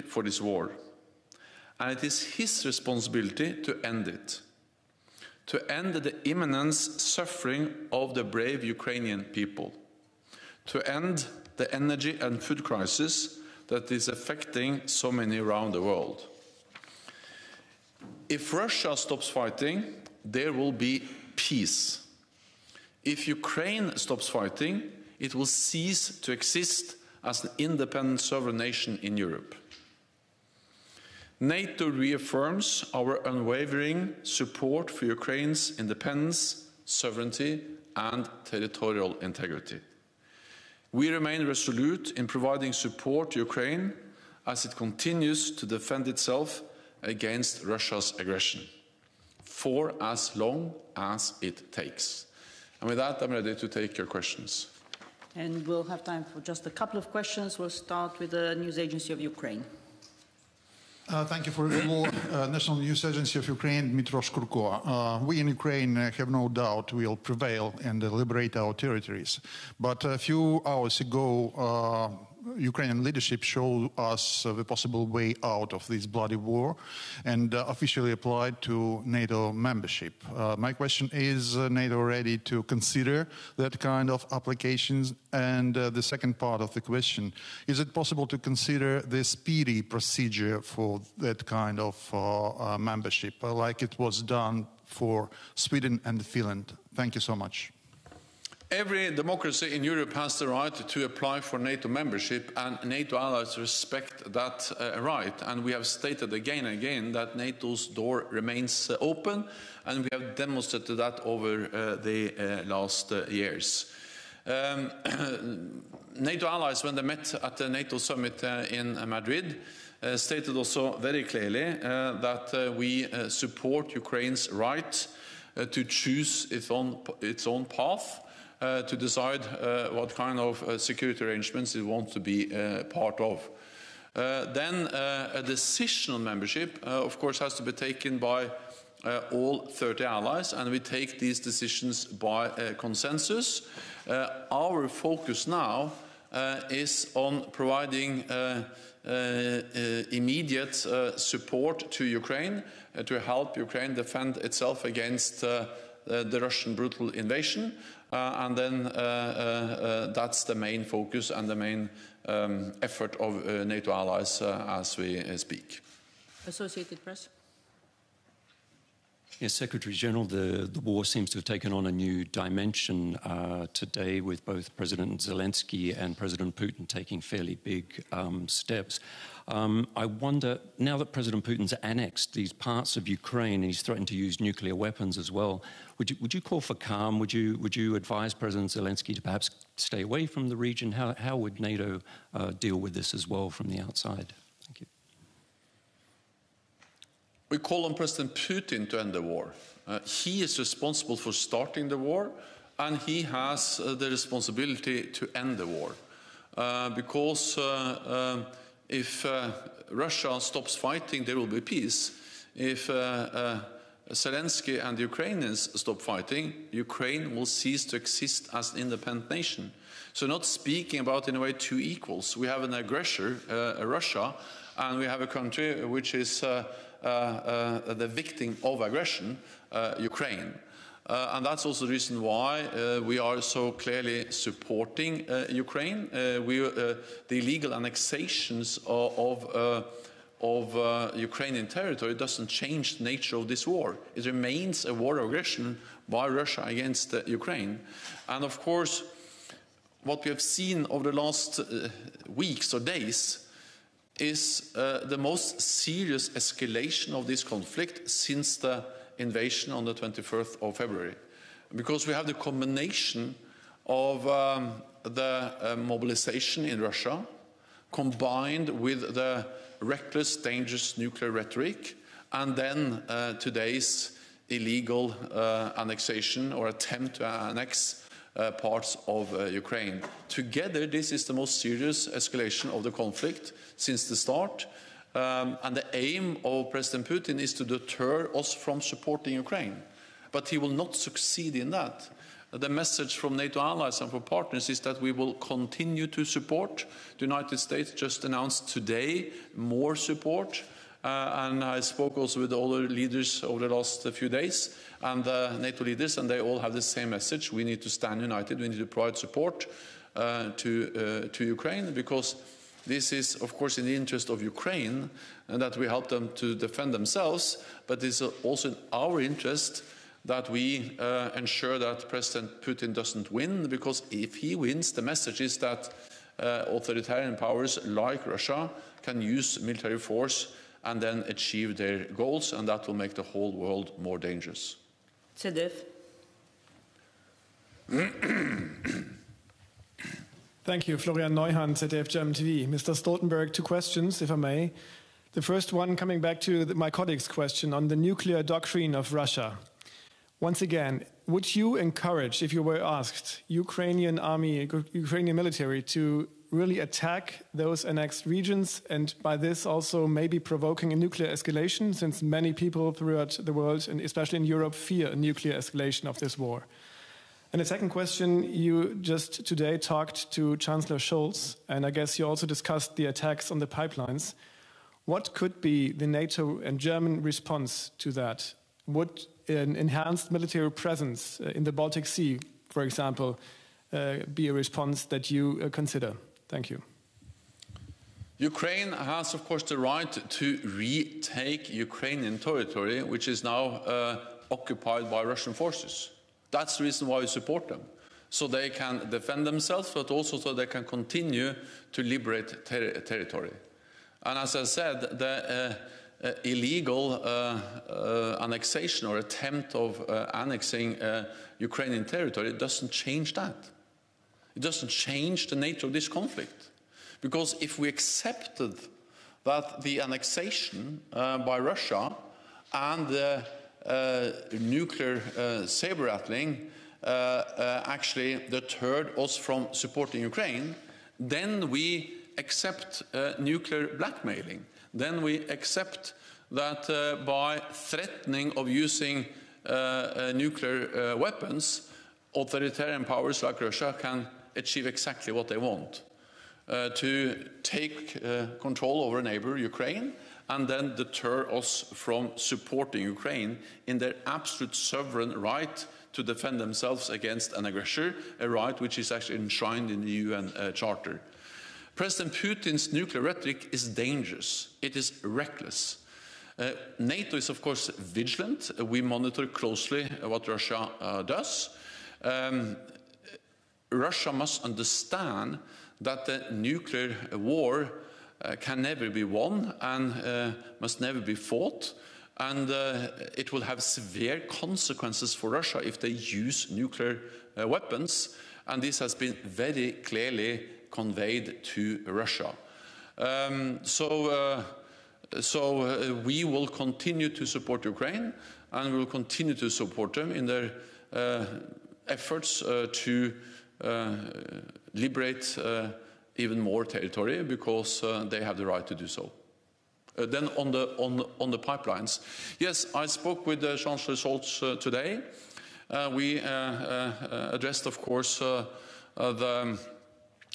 for this war, and it is his responsibility to end it, to end the imminent suffering of the brave Ukrainian people, to end the energy and food crisis that is affecting so many around the world. If Russia stops fighting, there will be peace. If Ukraine stops fighting, it will cease to exist as an independent sovereign nation in Europe. NATO reaffirms our unwavering support for Ukraine's independence, sovereignty, and territorial integrity. We remain resolute in providing support to Ukraine as it continues to defend itself against Russia's aggression, for as long as it takes. And with that, I'm ready to take your questions. And we'll have time for just a couple of questions. We'll start with the News Agency of Ukraine. Thank you for the floor. National News Agency of Ukraine, Dmytro Shkurko. We in Ukraine have no doubt will prevail and liberate our territories. But a few hours ago, Ukrainian leadership showed us the possible way out of this bloody war and officially applied to NATO membership. My question is NATO ready to consider that kind of applications? And the second part of the question, is it possible to consider the speedy procedure for that kind of membership, like it was done for Sweden and Finland? Thank you so much. Every democracy in Europe has the right to apply for NATO membership, and NATO allies respect that right. And we have stated again and again that NATO's door remains open, and we have demonstrated that over the last years. NATO allies, when they met at the NATO summit in Madrid, stated also very clearly that we support Ukraine's right to choose its own path, to decide what kind of security arrangements it wants to be part of. Then a decision on membership, of course, has to be taken by all 30 allies, and we take these decisions by consensus. Our focus now is on providing immediate support to Ukraine to help Ukraine defend itself against the Russian brutal invasion. And then that's the main focus and the main effort of NATO allies as we speak. Associated Press. Yes, Secretary General, the war seems to have taken on a new dimension today, with both President Zelensky and President Putin taking fairly big steps. I wonder, now that President Putin's annexed these parts of Ukraine, he's threatened to use nuclear weapons as well, would you call for calm? Would you advise President Zelensky to perhaps stay away from the region? How would NATO deal with this as well from the outside? Thank you. We call on President Putin to end the war. He is responsible for starting the war, and he has the responsibility to end the war. Because if Russia stops fighting, there will be peace. If Zelensky and the Ukrainians stop fighting, Ukraine will cease to exist as an independent nation. So not speaking about, in a way, two equals. We have an aggressor, Russia, and we have a country which is the victim of aggression, Ukraine. And that's also the reason why we are so clearly supporting Ukraine. The illegal annexations of Ukrainian territory doesn't change the nature of this war. It remains a war of aggression by Russia against Ukraine. And of course, what we have seen over the last weeks or days is the most serious escalation of this conflict since the invasion on the 21st of February. Because we have the combination of the mobilization in Russia combined with the reckless, dangerous nuclear rhetoric, and then today's illegal annexation or attempt to annex parts of Ukraine. Together, this is the most serious escalation of the conflict since the start. And the aim of President Putin is to deter us from supporting Ukraine. But he will not succeed in that. the message from NATO allies and from partners is that we will continue to support. The United States just announced today more support, and I spoke also with all the leaders over the last few days, and NATO leaders, and they all have the same message. We need to stand united, we need to provide support to Ukraine, because this is, of course, in the interest of Ukraine, and that we help them to defend themselves, but it's also in our interest that we ensure that President Putin doesn't win, because if he wins, the message is that authoritarian powers like Russia can use military force and then achieve their goals, and that will make the whole world more dangerous. ZDF. Thank you. Florian Neuhan, ZDF German TV. Mr. Stoltenberg, 2 questions, if I may. The first one, coming back to my colleague's question on the nuclear doctrine of Russia. Once again, would you encourage, if you were asked, Ukrainian army, Ukrainian military to really attack those annexed regions, and by this also maybe provoking a nuclear escalation, since many people throughout the world, and especially in Europe, fear a nuclear escalation of this war? And the second question, you just today talked to Chancellor Scholz, and I guess you also discussed the attacks on the pipelines. What could be the NATO and German response to that? Would an enhanced military presence in the Baltic Sea, for example, be a response that you consider? Thank you. Ukraine has, of course, the right to retake Ukrainian territory, which is now occupied by Russian forces. That's the reason why we support them, so they can defend themselves, but also so they can continue to liberate territory. And as I said, the illegal annexation or attempt of annexing Ukrainian territory doesn't change that. It doesn't change the nature of this conflict. Because if we accepted that the annexation by Russia and the nuclear saber-rattling actually deterred us from supporting Ukraine, then we accept nuclear blackmailing. Then we accept that by threatening of using nuclear weapons, authoritarian powers like Russia can achieve exactly what they want. To take control over a neighbor, Ukraine, and then deter us from supporting Ukraine in their absolute sovereign right to defend themselves against an aggressor, a right which is actually enshrined in the UN Charter. President Putin's nuclear rhetoric is dangerous. It is reckless. NATO is, of course, vigilant. We monitor closely what Russia does. Russia must understand that the nuclear war can never be won and must never be fought, and it will have severe consequences for Russia if they use nuclear weapons, and this has been very clearly conveyed to Russia. So we will continue to support Ukraine, and we will continue to support them in their efforts to liberate even more territory, because they have the right to do so. Then on the pipelines, yes, I spoke with Chancellor Scholz today. We addressed, of course, the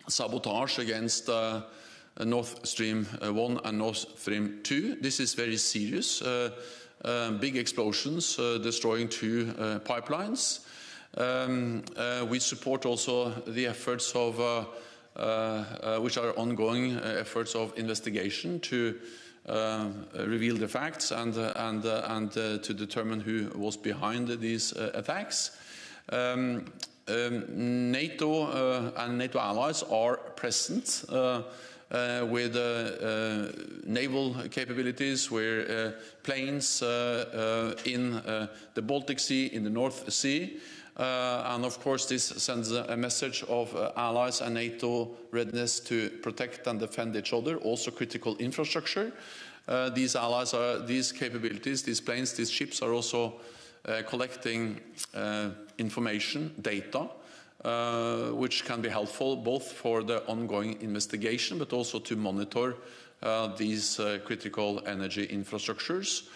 sabotage against Nord Stream 1 and Nord Stream 2. This is very serious. Big explosions destroying 2 pipelines. We support also the efforts of which are ongoing efforts of investigation to reveal the facts and to determine who was behind these attacks. NATO and NATO allies are present with naval capabilities, where planes in the Baltic Sea, in the North Sea. And of course this sends a message of allies and NATO readiness to protect and defend each other, also critical infrastructure. These allies are, these capabilities, these planes, these ships are also collecting information, data, which can be helpful both for the ongoing investigation, but also to monitor these critical energy infrastructures.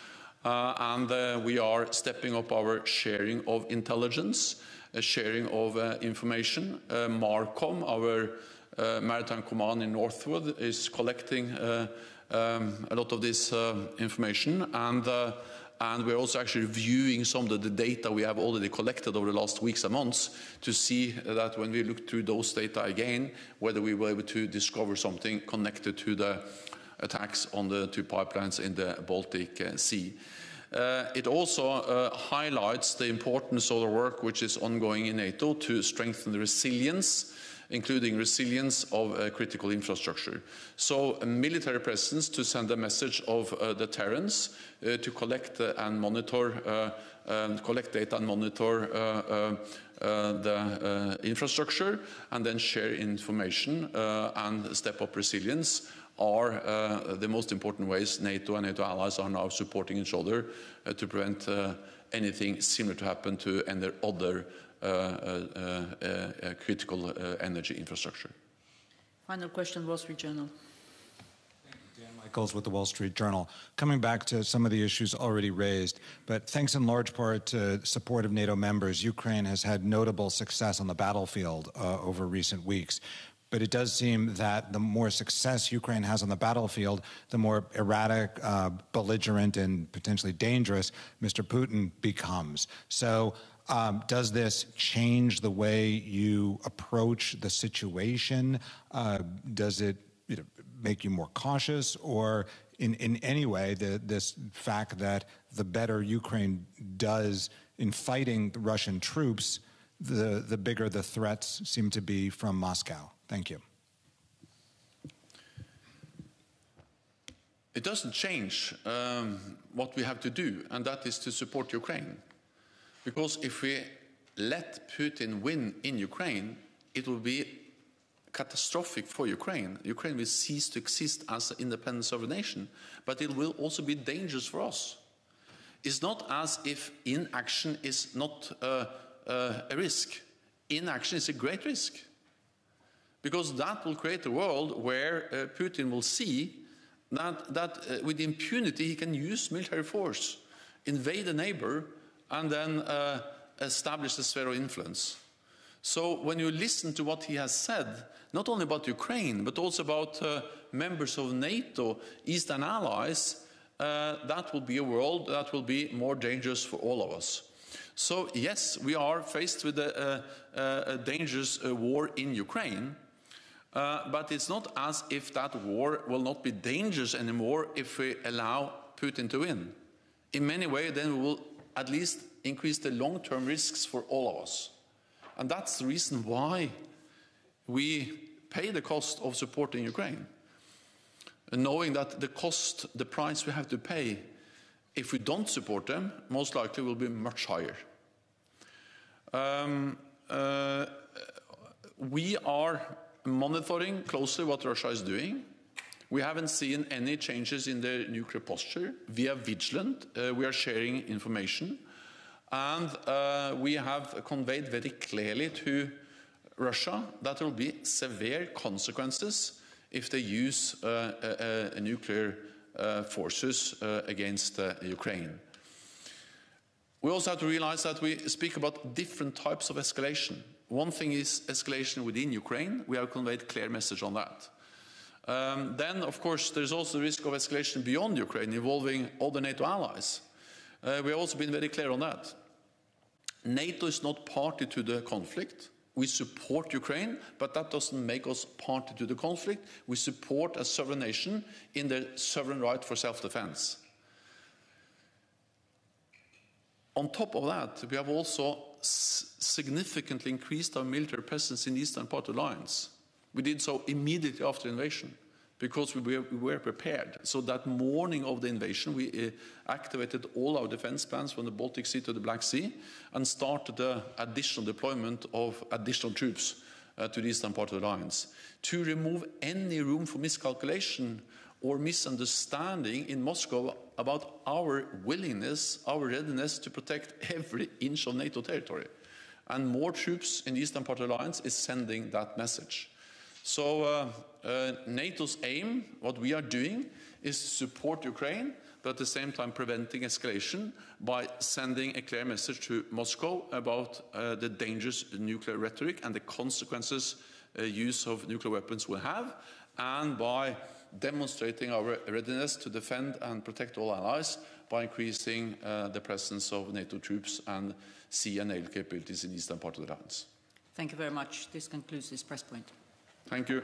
and we are stepping up our sharing of intelligence, sharing of information. MARCOM, our maritime command in Northwood, is collecting a lot of this information, and we're also actually reviewing some of the data we have already collected over the last weeks and months to see that when we look through those data again, whether we were able to discover something connected to the attacks on the two pipelines in the Baltic Sea. It also highlights the importance of the work which is ongoing in NATO to strengthen the resilience, including resilience of critical infrastructure. So a military presence to send a message of deterrence, to collect and monitor, collect data and monitor the infrastructure, and then share information and step up resilience are the most important ways NATO and NATO allies are now supporting each other to prevent anything similar to happen to any other critical energy infrastructure. Final question, Wall Street Journal. Dan Michaels with the Wall Street Journal. Coming back to some of the issues already raised, but thanks in large part to support of NATO members, Ukraine has had notable success on the battlefield over recent weeks. But it does seem that the more success Ukraine has on the battlefield, the more erratic, belligerent, and potentially dangerous Mr. Putin becomes. So does this change the way you approach the situation? Does it make you more cautious? Or in any way, this fact that the better Ukraine does in fighting the Russian troops, the bigger the threats seem to be from Moscow? Thank you. It doesn't change what we have to do, and that is to support Ukraine. Because if we let Putin win in Ukraine, it will be catastrophic for Ukraine. Ukraine will cease to exist as an independent sovereign nation, but it will also be dangerous for us. It's not as if inaction is not a risk. Inaction is a great risk, because that will create a world where Putin will see that with impunity he can use military force, invade a neighbor, and then establish a sphere of influence. So when you listen to what he has said, not only about Ukraine, but also about members of NATO, Eastern allies, that will be a world that will be more dangerous for all of us. So yes, we are faced with a dangerous war in Ukraine, but it's not as if that war will not be dangerous anymore if we allow Putin to win. In many ways, then we will at least increase the long-term risks for all of us. And that's the reason why we pay the cost of supporting Ukraine, knowing that the price we have to pay if we don't support them, most likely will be much higher. We are monitoring closely what Russia is doing. We haven't seen any changes in their nuclear posture. We are vigilant. We are sharing information. And we have conveyed very clearly to Russia that there will be severe consequences if they use nuclear forces against Ukraine. We also have to realize that we speak about different types of escalation. One thing is escalation within Ukraine. We have conveyed clear message on that. Then, of course, there's also the risk of escalation beyond Ukraine involving other NATO allies. We have also been very clear on that. NATO is not party to the conflict. We support Ukraine, but that doesn't make us party to the conflict. We support a sovereign nation in their sovereign right for self-defense. On top of that, we have also significantly increased our military presence in the eastern part of the alliance. We did so immediately after the invasion because we were prepared. So that morning of the invasion, we activated all our defense plans from the Baltic Sea to the Black Sea and started the additional deployment of additional troops to the eastern part of the alliance to remove any room for miscalculation or misunderstanding in Moscow about our willingness, our readiness to protect every inch of NATO territory. And more troops in the eastern part of the alliance is sending that message. So NATO's aim, what we are doing, is to support Ukraine, but at the same time preventing escalation by sending a clear message to Moscow about the dangerous nuclear rhetoric and the consequences use of nuclear weapons will have, and by demonstrating our readiness to defend and protect all allies by increasing the presence of NATO troops and sea and naval capabilities in the eastern part of the alliance. Thank you very much. This concludes this press point. Thank you.